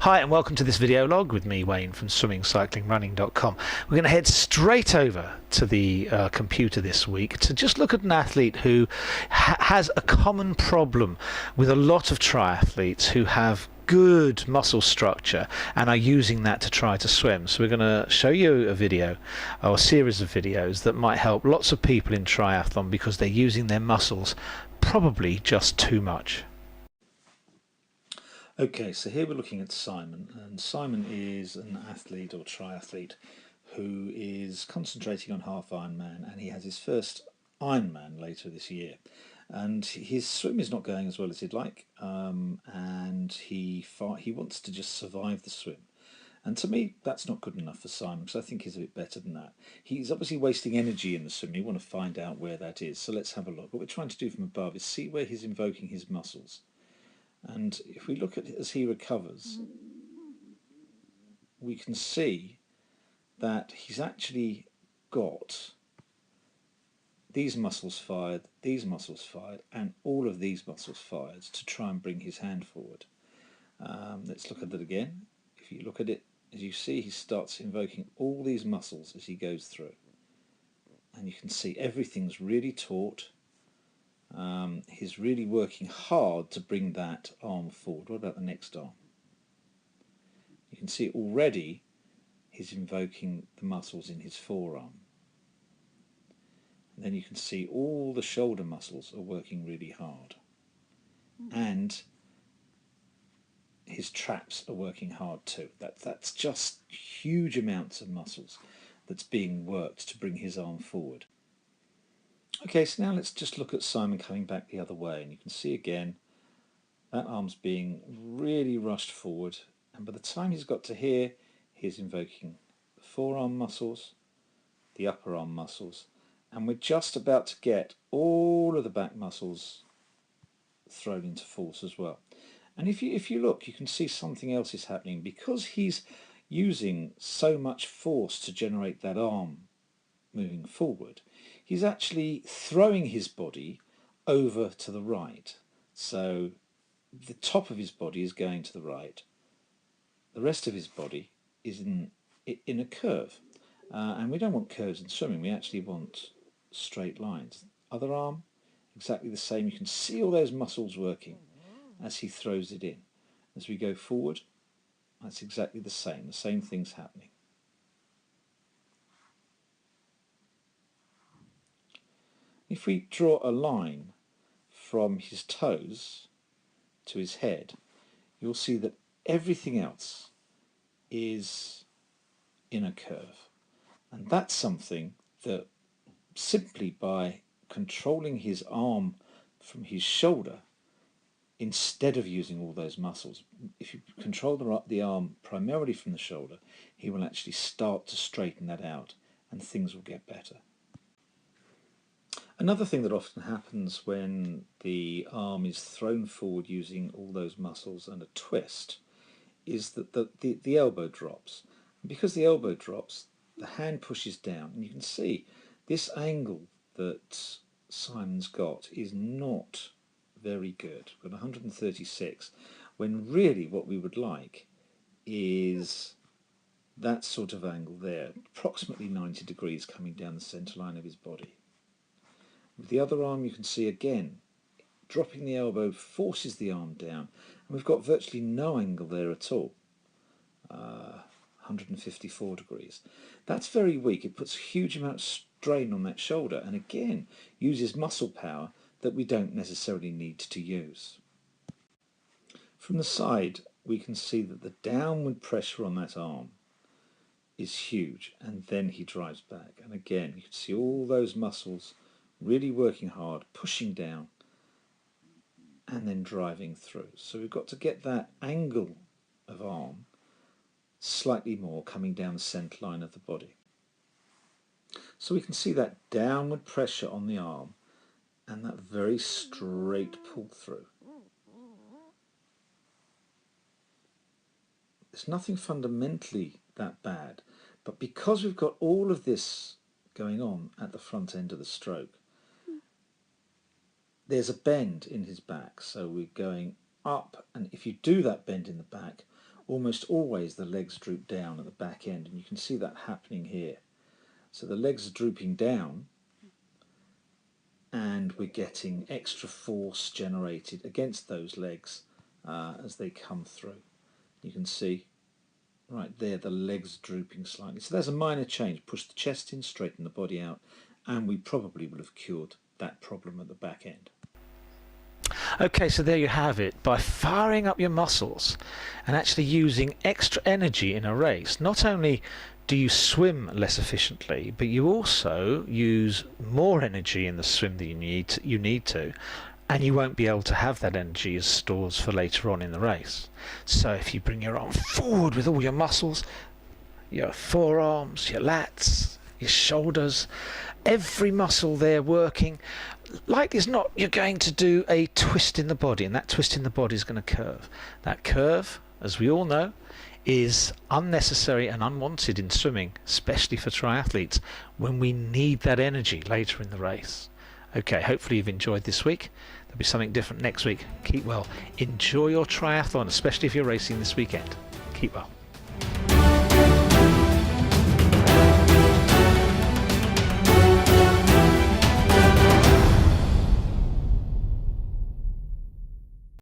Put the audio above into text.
Hi and welcome to this video log with me, Wayne, from SwimCycleRunCoach. We're going to head straight over to the computer this week to just look at an athlete who has a common problem with a lot of triathletes who have good muscle structure and are using that to try to swim. So we're going to show you a video or a series of videos that might help lots of people in triathlon because they're using their muscles probably just too much. Okay, so here we're looking at Simon, and Simon is an athlete or triathlete who is concentrating on half Ironman, and he has his first Ironman later this year. And his swim is not going as well as he'd like, and he wants to just survive the swim. And to me, that's not good enough for Simon, because I think he's a bit better than that. He's obviously wasting energy in the swim. You want to find out where that is. So let's have a look. What we're trying to do from above is see where he's invoking his muscles. And if we look at it as he recovers, we can see that he's actually got these muscles fired, and all of these muscles fired to try and bring his hand forward. Let's look at that again. If you look at it, as you see, he starts invoking all these muscles as he goes through. And you can see everything's really taut. He's really working hard to bring that arm forward. What about the next arm? You can see already he's invoking the muscles in his forearm. And then you can see all the shoulder muscles are working really hard. And his traps are working hard too. That's just huge amounts of muscles that's being worked to bring his arm forward. Okay, so now let's just look at Simon coming back the other way, and you can see again that arm's being really rushed forward, and by the time he's got to here, he's invoking the forearm muscles, the upper arm muscles, and we're just about to get all of the back muscles thrown into force as well. And if you look, you can see something else is happening. Because he's using so much force to generate that arm moving forward, he's actually throwing his body over to the right. So the top of his body is going to the right. The rest of his body is in a curve. And we don't want curves in swimming. We actually want straight lines. Other arm, exactly the same. You can see all those muscles working as he throws it in. As we go forward, that's exactly the same thing's happening. If we draw a line from his toes to his head, you'll see that everything else is in a curve. And that's something that simply by controlling his arm from his shoulder, instead of using all those muscles, if you control the arm primarily from the shoulder, he will actually start to straighten that out and things will get better. Another thing that often happens when the arm is thrown forward using all those muscles and a twist is that the elbow drops. And because the elbow drops, the hand pushes down, and you can see this angle that Simon's got is not very good. We've got 136, when really what we would like is that sort of angle there, approximately 90 degrees coming down the centre line of his body. With the other arm, you can see again, dropping the elbow forces the arm down, and we've got virtually no angle there at all. 154 degrees. That's very weak. It puts a huge amount of strain on that shoulder, and again uses muscle power that we don't necessarily need to use. From the side, we can see that the downward pressure on that arm is huge, and then he drives back, and again you can see all those muscles really working hard, pushing down and then driving through. So we've got to get that angle of arm slightly more coming down the centre line of the body. So we can see that downward pressure on the arm and that very straight pull through. There's nothing fundamentally that bad, but because we've got all of this going on at the front end of the stroke, there's a bend in his back, so we're going up, and if you do that bend in the back, almost always the legs droop down at the back end, and you can see that happening here. So the legs are drooping down, and we're getting extra force generated against those legs as they come through. You can see right there the legs drooping slightly. So there's a minor change. Push the chest in, straighten the body out, and we probably would have cured that problem at the back end. Okay, so there you have it. By firing up your muscles and actually using extra energy in a race, not only do you swim less efficiently, but you also use more energy in the swim that you need to, and you won't be able to have that energy as stores for later on in the race. So if you bring your arm forward with all your muscles, your forearms, your lats, your shoulders, every muscle there working, like as not, you're going to do a twist in the body, and that twist in the body is going to curve. That curve, as we all know, is unnecessary and unwanted in swimming, especially for triathletes, when we need that energy later in the race. Okay, hopefully you've enjoyed this week. There'll be something different next week. Keep well. Enjoy your triathlon, especially if you're racing this weekend. Keep well.